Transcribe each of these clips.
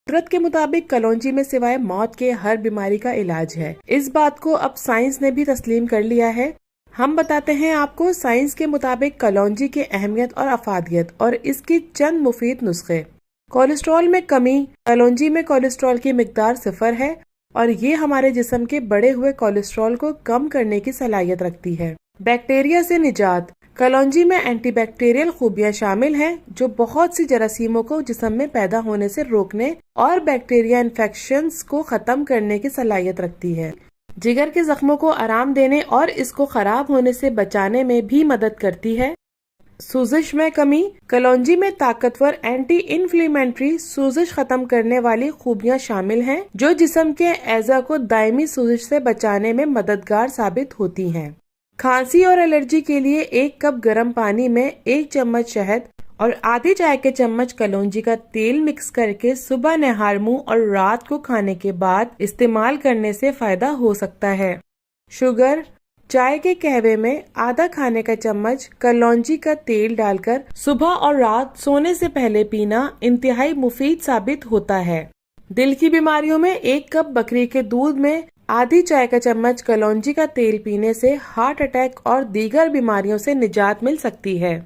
فطرت کے مطابق کلونجی میں سوائے موت کے ہر بیماری کا علاج ہے۔ اس بات کو اب سائنس نے بھی تسلیم کر لیا ہے۔ ہم بتاتے ہیں آپ کو سائنس کے مطابق کلونجی کی اہمیت اور افادیت اور اس کی چند مفید نسخے۔ کولیسٹرول میں کمی۔ کلونجی میں کولیسٹرول کی مقدار 0 ہے اور یہ ہمارے جسم کے بڑے ہوئے کولیسٹرول کو کم کرنے کی صلاحیت رکھتی ہے۔ بیکٹیریا سے نجات۔ کلونجی میں اینٹی بیکٹیریل خوبیاں شامل ہیں جو بہت سی جراثیموں کو جسم میں پیدا ہونے سے روکنے اور بیکٹیریا انفیکشنز کو ختم کرنے کی صلاحیت رکھتی ہے۔ جگر کے زخموں کو آرام دینے اور اس کو خراب ہونے سے بچانے میں بھی مدد کرتی ہے۔ سوزش میں کمی۔ کلونجی میں طاقتور اینٹی انفلیمیٹری سوزش ختم کرنے والی خوبیاں شامل ہیں جو جسم کے اعضاء کو دائمی سوزش سے بچانے میں مددگار ثابت ہوتی ہیں۔ کھانسی اور الرجی کے لیے 1 کپ گرم پانی میں 1 چمچ شہد اور آدھی چائے کے چمچ کلونجی کا تیل مکس کر کے صبح نہار منہ اور رات کو کھانے کے بعد استعمال کرنے سے فائدہ ہو سکتا ہے۔ شوگر۔ چائے کے قہوے میں آدھا کھانے کا چمچ کلونجی کا تیل ڈال کر صبح اور رات سونے سے پہلے پینا انتہائی مفید ثابت ہوتا ہے۔ دل کی بیماریوں میں 1 کپ بکری کے دودھ میں آدھی چائے کا چمچ کلونجی کا تیل پینے سے ہارٹ اٹیک اور دیگر بیماریوں سے نجات مل سکتی ہے۔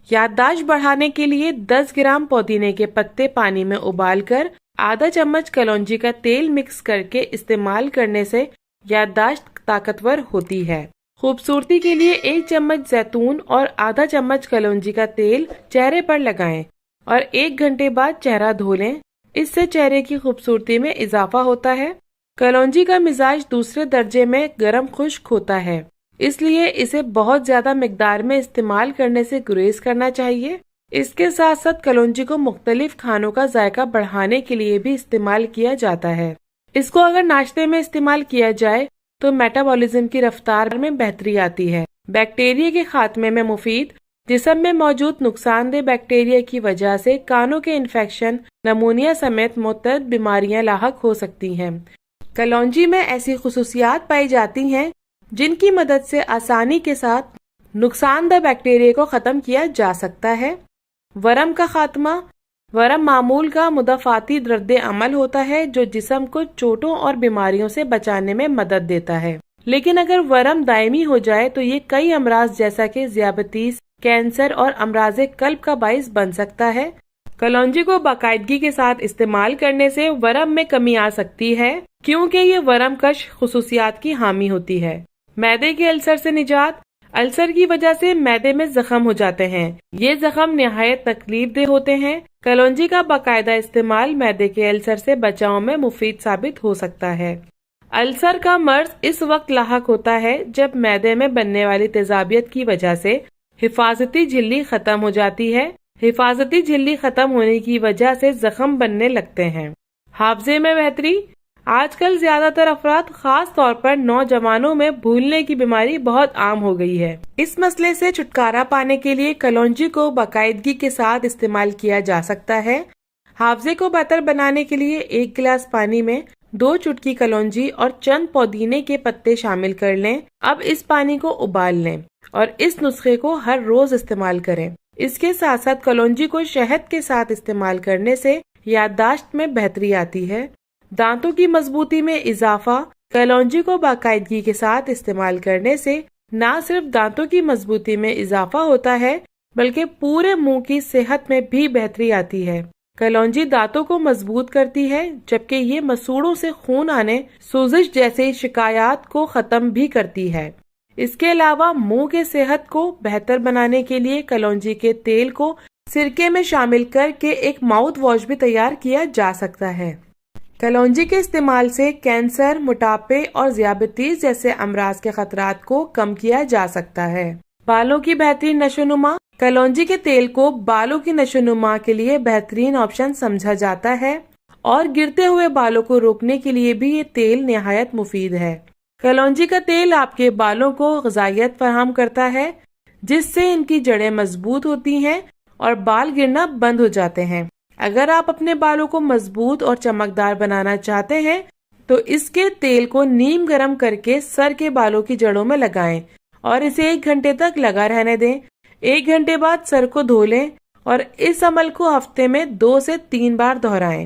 یادداشت بڑھانے کے لیے 10 گرام پودینے کے پتے پانی میں ابال کر آدھا چمچ کلونجی کا تیل مکس کر کے استعمال کرنے سے یادداشت طاقتور ہوتی ہے۔ خوبصورتی کے لیے 1 چمچ زیتون اور آدھا چمچ کلونجی کا تیل چہرے پر لگائیں اور 1 گھنٹے بعد چہرہ دھو لیں۔ اس سے چہرے کی خوبصورتی میں اضافہ ہوتا ہے۔ کلونجی کا مزاج دوسرے درجے میں گرم خشک ہوتا ہے، اس لیے اسے بہت زیادہ مقدار میں استعمال کرنے سے گریز کرنا چاہیے۔ اس کے ساتھ ساتھ کلونجی کو مختلف کھانوں کا ذائقہ بڑھانے کے لیے بھی استعمال کیا جاتا ہے۔ اس کو اگر ناشتے میں استعمال کیا جائے تو میٹابولزم کی رفتار میں بہتری آتی ہے۔ بیکٹیریا کے خاتمے میں مفید۔ جسم میں موجود نقصان دہ بیکٹیریا کی وجہ سے کانوں کے انفیکشن، نمونیا سمیت متعدد بیماریاں لاحق ہو سکتی ہیں۔ کلونجی میں ایسی خصوصیات پائی جاتی ہیں جن کی مدد سے آسانی کے ساتھ نقصان دہ بیکٹیریا کو ختم کیا جا سکتا ہے۔ ورم کا خاتمہ۔ ورم معمول کا مدافعتی رد عمل ہوتا ہے جو جسم کو چوٹوں اور بیماریوں سے بچانے میں مدد دیتا ہے، لیکن اگر ورم دائمی ہو جائے تو یہ کئی امراض جیسا کہ ذیابیطس، کینسر اور امراض قلب کا باعث بن سکتا ہے۔ کلونجی کو باقاعدگی کے ساتھ استعمال کرنے سے ورم میں کمی آ سکتی ہے کیونکہ یہ ورم کش خصوصیات کی حامل ہوتی ہے۔ معدے کے السر سے نجات۔ السر کی وجہ سے معدے میں زخم ہو جاتے ہیں۔ یہ زخم نہایت تکلیف دہ ہوتے ہیں۔ کلونجی کا باقاعدہ استعمال معدے کے السر سے بچاؤ میں مفید ثابت ہو سکتا ہے۔ السر کا مرض اس وقت لاحق ہوتا ہے جب معدے میں بننے والی تیزابیت کی وجہ سے حفاظتی جھلی ختم ہو جاتی ہے۔ حفاظتی جھلی ختم ہونے کی وجہ سے زخم بننے لگتے ہیں۔ حافظے میں بہتری۔ آج کل زیادہ تر افراد خاص طور پر نوجوانوں میں بھولنے کی بیماری بہت عام ہو گئی ہے۔ اس مسئلے سے چھٹکارا پانے کے لیے کلونجی کو باقاعدگی کے ساتھ استعمال کیا جا سکتا ہے۔ حافظے کو بہتر بنانے کے لیے 1 گلاس پانی میں 2 چٹکی کلونجی اور چند پودینے کے پتے شامل کر لیں۔ اب اس پانی کو ابال لیں اور اس نسخے کو ہر روز استعمال کریں۔ اس کے ساتھ ساتھ کلونجی کو شہد کے ساتھ استعمال کرنے سے یادداشت میں بہتری آتی ہے۔ دانتوں کی مضبوطی میں اضافہ۔ کلونجی کو باقاعدگی کے ساتھ استعمال کرنے سے نہ صرف دانتوں کی مضبوطی میں اضافہ ہوتا ہے بلکہ پورے منہ کی صحت میں بھی بہتری آتی ہے۔ کلونجی دانتوں کو مضبوط کرتی ہے جبکہ یہ مسوڑوں سے خون آنے، سوزش جیسی شکایات کو ختم بھی کرتی ہے۔ اس کے علاوہ منہ کے صحت کو بہتر بنانے کے لیے کلونجی کے تیل کو سرکے میں شامل کر کے ایک ماؤتھ واش بھی تیار کیا جا سکتا ہے۔ کلونجی کے استعمال سے کینسر، موٹاپے اور ذیابیطس جیسے امراض کے خطرات کو کم کیا جا سکتا ہے۔ بالوں کی بہترین نشو نما۔ کلونجی کے تیل کو بالوں کی نشو نما کے لیے بہترین آپشن سمجھا جاتا ہے اور گرتے ہوئے بالوں کو روکنے کے لیے بھی یہ تیل نہایت مفید ہے۔ کلونجی کا تیل آپ کے بالوں کو غذائیت فراہم کرتا ہے جس سے ان کی جڑیں مضبوط ہوتی ہیں اور بال گرنا بند ہو جاتے ہیں۔ اگر آپ اپنے بالوں کو مضبوط اور چمکدار بنانا چاہتے ہیں تو اس کے تیل کو نیم گرم کر کے سر کے بالوں کی جڑوں میں لگائیں اور اسے 1 گھنٹے تک لگا رہنے دیں۔ 1 گھنٹے بعد سر کو دھو لیں اور اس عمل کو ہفتے میں 2 سے 3 بار دہرائیں۔